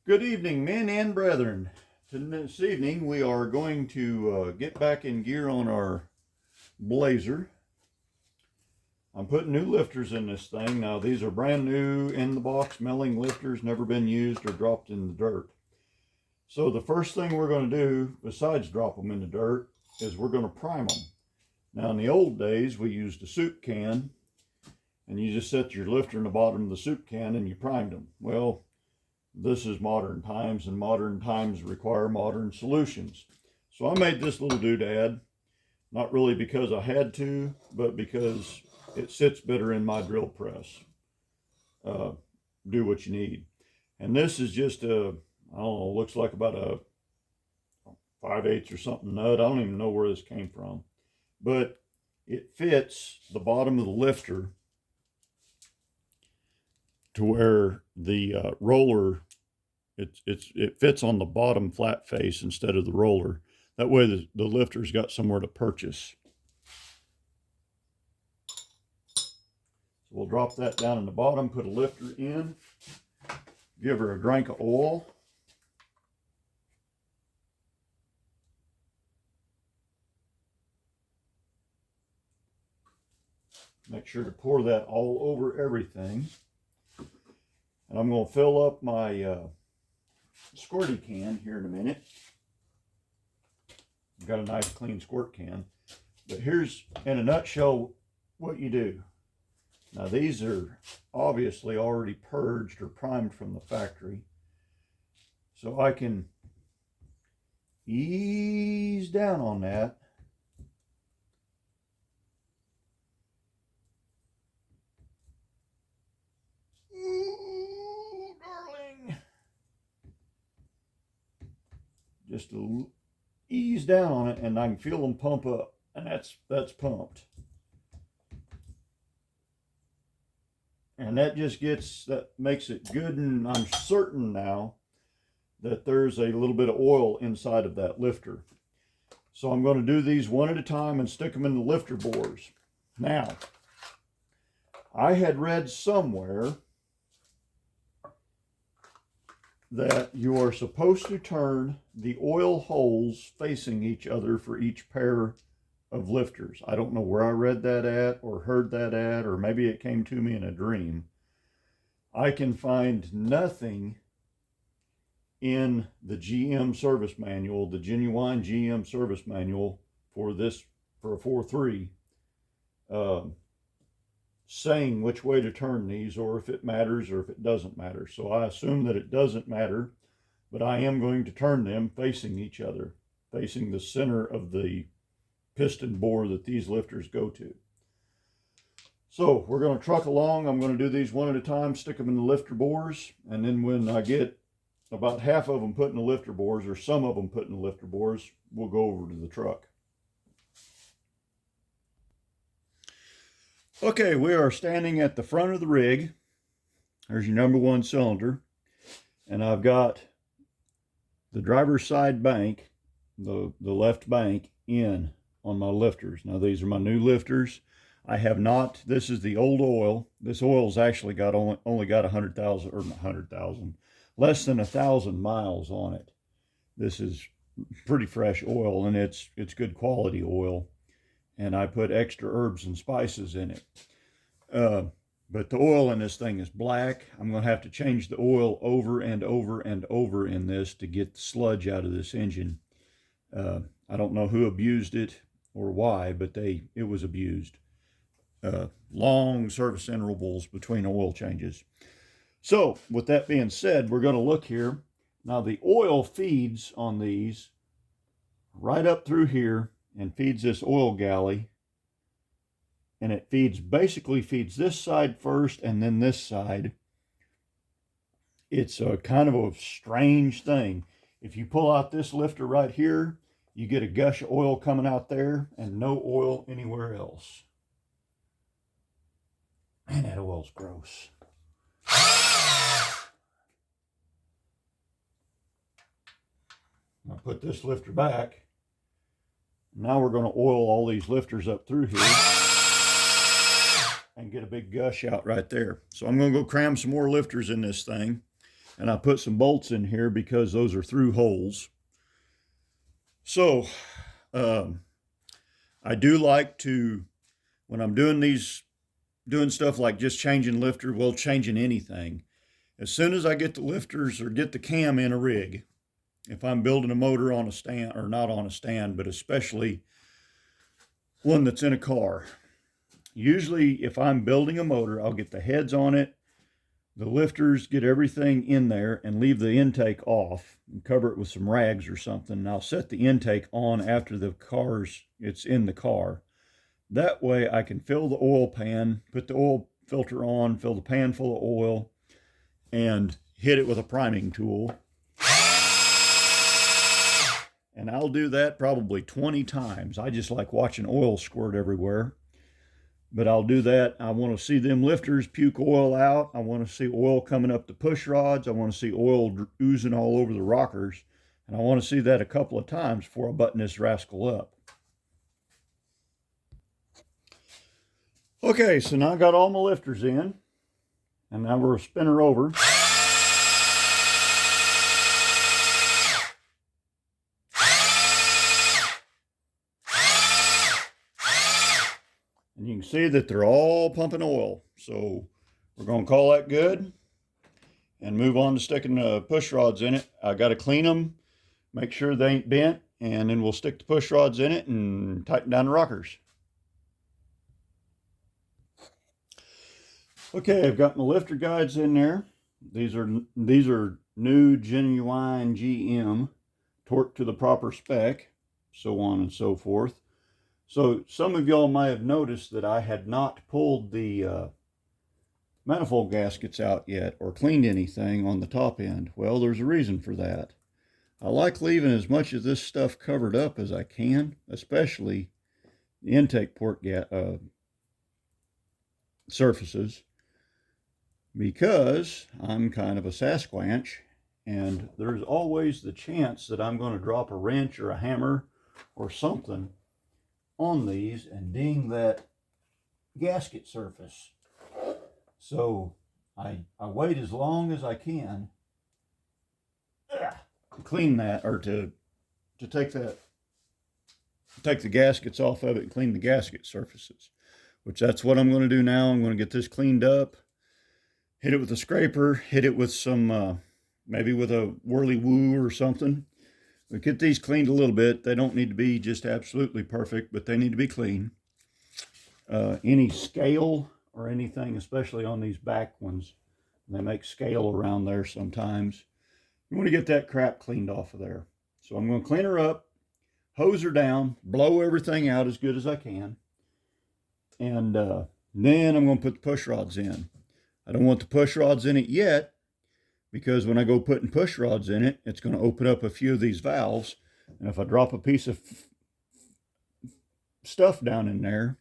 Good evening, men and brethren. This evening we are going to get back in gear on our Blazer. I'm putting new lifters in this thing. Now these are brand new in the box milling lifters, never been used or dropped in the dirt. So the first thing we're going to do, besides drop them in the dirt, is we're going to prime them. Now in the old days we used a soup can and you just set your lifter in the bottom of the soup can and you primed them. Well, this is modern times, and modern times require modern solutions. So I made this little doodad, not really because I had to, but because it sits better in my drill press. Do what you need. And this is just a, I don't know, looks like about a 5/8 or something nut. I don't even know where this came from. But it fits the bottom of the lifter to where the roller, it fits on the bottom flat face instead of the roller. That way the lifter's got somewhere to purchase. So we'll drop that down in the bottom, put a lifter in, give her a drink of oil. Make sure to pour that all over everything. And I'm going to fill up my squirty can here in a minute. I've got a nice clean squirt can. But here's, in a nutshell, what you do. Now these are obviously already purged or primed from the factory. So I can ease down on that. Ooh, darling. Just to ease down on it, and I can feel them pump up, and that's pumped. And that just that makes it good, and I'm certain now that there's a little bit of oil inside of that lifter. So I'm going to do these one at a time and stick them in the lifter bores. Now, I had read somewhere that you are supposed to turn the oil holes facing each other for each pair of lifters. I don't know where I read that at or heard that at, or maybe it came to me in a dream. I can find nothing in the GM service manual, the genuine GM service manual for this, for a 4.3, saying which way to turn these, or if it matters or if it doesn't matter. So I assume that it doesn't matter, but I am going to turn them facing each other, facing the center of the piston bore that these lifters go to. So we're going to truck along. I'm going to do these one at a time, stick them in the lifter bores, and then when I get about half of them put in the lifter bores, or some of them put in the lifter bores, we'll go over to the truck. Okay, we are standing at the front of the rig. There's your number one cylinder. And I've got the driver's side bank, the left bank, in on my lifters. Now these are my new lifters. I have not, this is the old oil. This oil's actually got only got 100,000, or 100,000, less than 1,000 miles on it. This is pretty fresh oil, and it's good quality oil. And I put extra herbs and spices in it. But the oil in this thing is black. I'm going to have to change the oil over and over and over in this to get the sludge out of this engine. I don't know who abused it or why, but it was abused. Long service intervals between oil changes. So with that being said, we're going to look here. Now the oil feeds on these right up through here and feeds this oil galley, and it basically feeds this side first and then this side. It's a kind of a strange thing. If you pull out this lifter right here, you get a gush of oil coming out there and no oil anywhere else. Man, that oil's gross. I'll put this lifter back. Now we're going to oil all these lifters up through here and get a big gush out right there. So I'm going to go cram some more lifters in this thing. And I put some bolts in here because those are through holes. So I do like to, when I'm doing stuff like just changing lifter, well, changing anything, as soon as I get the lifters or get the cam in a rig, if I'm building a motor on a stand, or not on a stand, but especially one that's in a car, usually if I'm building a motor, I'll get the heads on it, the lifters, get everything in there, and leave the intake off and cover it with some rags or something. And I'll set the intake on after it's in the car. That way I can fill the oil pan, put the oil filter on, fill the pan full of oil, and hit it with a priming tool. And I'll do that probably 20 times. I just like watching oil squirt everywhere. But I'll do that. I want to see them lifters puke oil out. I want to see oil coming up the push rods. I want to see oil oozing all over the rockers. And I want to see that a couple of times before I button this rascal up. Okay, so now I got all my lifters in. And now we're going to spin her over. And you can see that they're all pumping oil. So we're going to call that good and move on to sticking the push rods in it. I got to clean them, make sure they ain't bent, and then we'll stick the push rods in it and tighten down the rockers. Okay, I've got my lifter guides in there. These are new genuine GM, torqued to the proper spec, so on and so forth. So some of y'all might have noticed that I had not pulled the manifold gaskets out yet or cleaned anything on the top end. Well, there's a reason for that. I like leaving as much of this stuff covered up as I can, especially the intake port surfaces, because I'm kind of a Sasquatch, and there's always the chance that I'm going to drop a wrench or a hammer or something on these and ding that gasket surface. So I wait as long as I can to clean that, or to take the gaskets off of it and clean the gasket surfaces, which that's what I'm going to do now. I'm going to get this cleaned up, hit it with a scraper, hit it with some maybe with a whirly woo or something. We get these cleaned a little bit. They don't need to be just absolutely perfect, but they need to be clean. Any scale or anything, especially on these back ones, they make scale around there sometimes. You want to get that crap cleaned off of there. So I'm going to clean her up, hose her down, blow everything out as good as I can. And then I'm going to put the push rods in. I don't want the push rods in it yet, because when I go putting push rods in it, it's going to open up a few of these valves. And if I drop a piece of stuff down in there,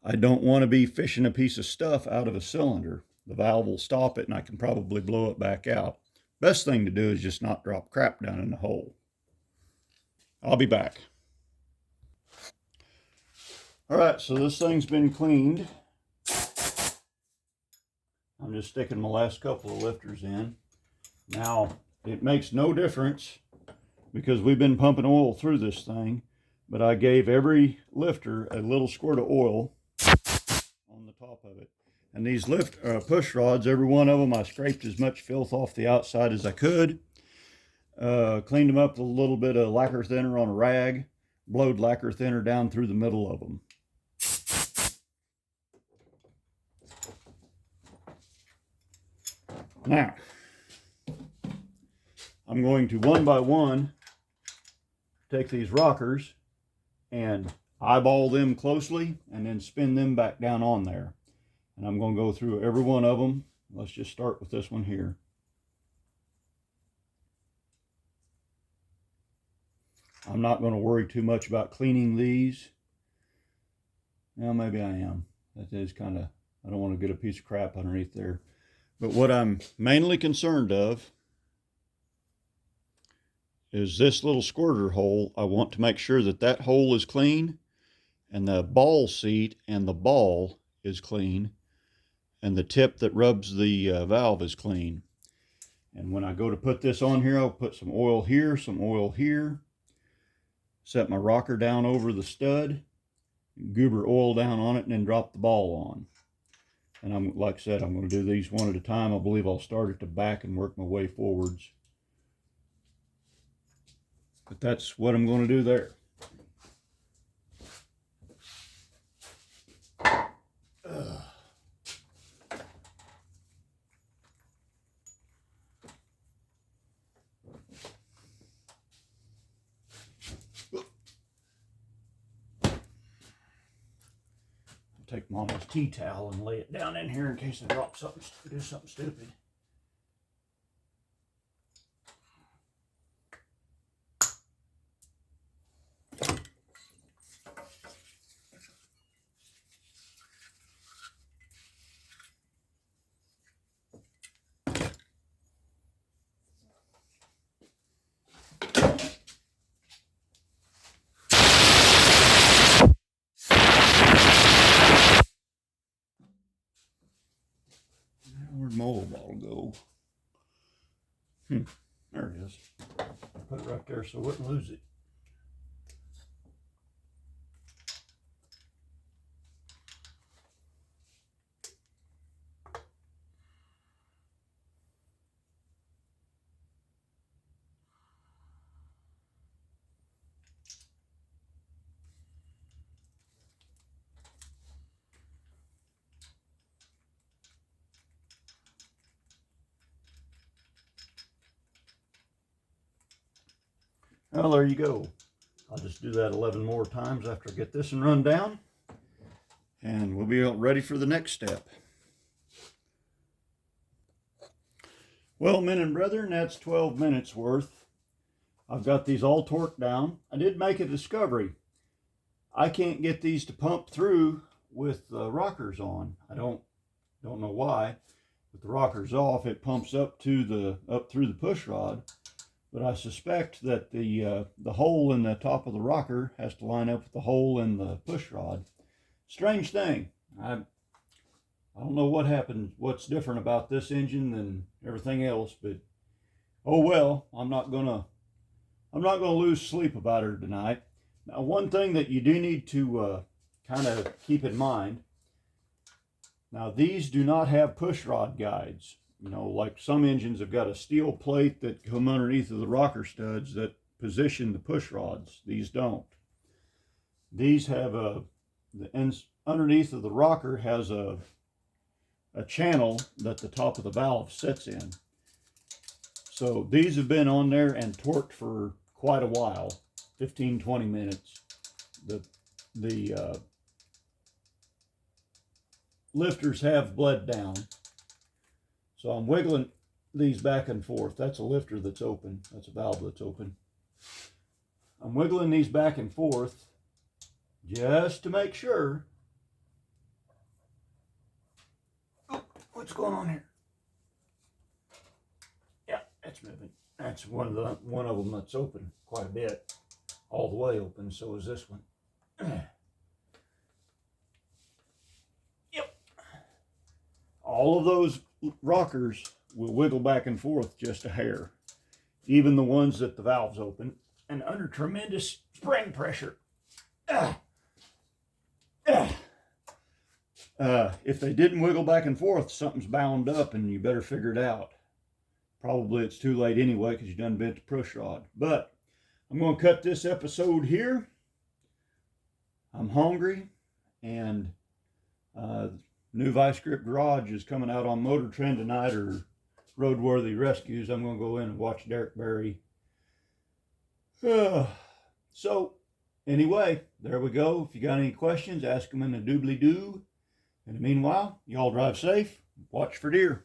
I don't want to be fishing a piece of stuff out of a cylinder. The valve will stop it and I can probably blow it back out. Best thing to do is just not drop crap down in the hole. I'll be back. All right, so this thing's been cleaned. I'm just sticking my last couple of lifters in. Now, it makes no difference because we've been pumping oil through this thing, but I gave every lifter a little squirt of oil on the top of it. And these push rods, every one of them, I scraped as much filth off the outside as I could, cleaned them up with a little bit of lacquer thinner on a rag, blowed lacquer thinner down through the middle of them. Now, I'm going to one by one take these rockers and eyeball them closely and then spin them back down on there. And I'm going to go through every one of them. Let's just start with this one here. I'm not going to worry too much about cleaning these. Well, maybe I am. That is kind of, I don't want to get a piece of crap underneath there. But what I'm mainly concerned of is this little squirter hole. I want to make sure that that hole is clean, and the ball seat and the ball is clean, and the tip that rubs the valve is clean. And when I go to put this on here, I'll put some oil here, set my rocker down over the stud, goober oil down on it, and then drop the ball on. And like I said, I'm going to do these one at a time. I believe I'll start at the back and work my way forwards. But that's what I'm going to do there. Take Mama's tea towel and lay it down in here in case I drop something, do something stupid. Where'd my oil bottle go? There it is. Put it right there so I wouldn't lose it. Well, there you go. I'll just do that 11 more times after I get this one run down, and we'll be ready for the next step. Well, men and brethren, that's 12 minutes worth. I've got these all torqued down. I did make a discovery. I can't get these to pump through with the rockers on. I don't know why. With the rockers off, it pumps up through the push rod. But I suspect that the hole in the top of the rocker has to line up with the hole in the push rod. Strange thing. I don't know what happened, what's different about this engine than everything else, but oh well, I'm not gonna lose sleep about her tonight. Now, one thing that you do need to kind of keep in mind. Now, these do not have push rod guides. You know, like some engines have got a steel plate that come underneath of the rocker studs that position the push rods. These don't. These have underneath of the rocker has a channel that the top of the valve sits in. So these have been on there and torqued for quite a while, 15-20 minutes. The lifters have bled down. So I'm wiggling these back and forth. That's a lifter that's open. That's a valve that's open. I'm wiggling these back and forth just to make sure. Oh, what's going on here? Yeah, it's moving. That's one of them that's open quite a bit. All the way open, so is this one. Yep. All of those rockers will wiggle back and forth just a hair, even the ones that the valve's open and under tremendous spring pressure. If they didn't wiggle back and forth, something's bound up and you better figure it out. Probably it's too late anyway because you done bent the push rod. But I'm going to cut this episode here. I'm hungry, and new Vice Grip Garage is coming out on Motor Trend tonight, or Roadworthy Rescues. I'm going to go in and watch Derek Barry. So, anyway, there we go. If you got any questions, ask them in the doobly-doo. In the meanwhile, y'all drive safe. Watch for deer.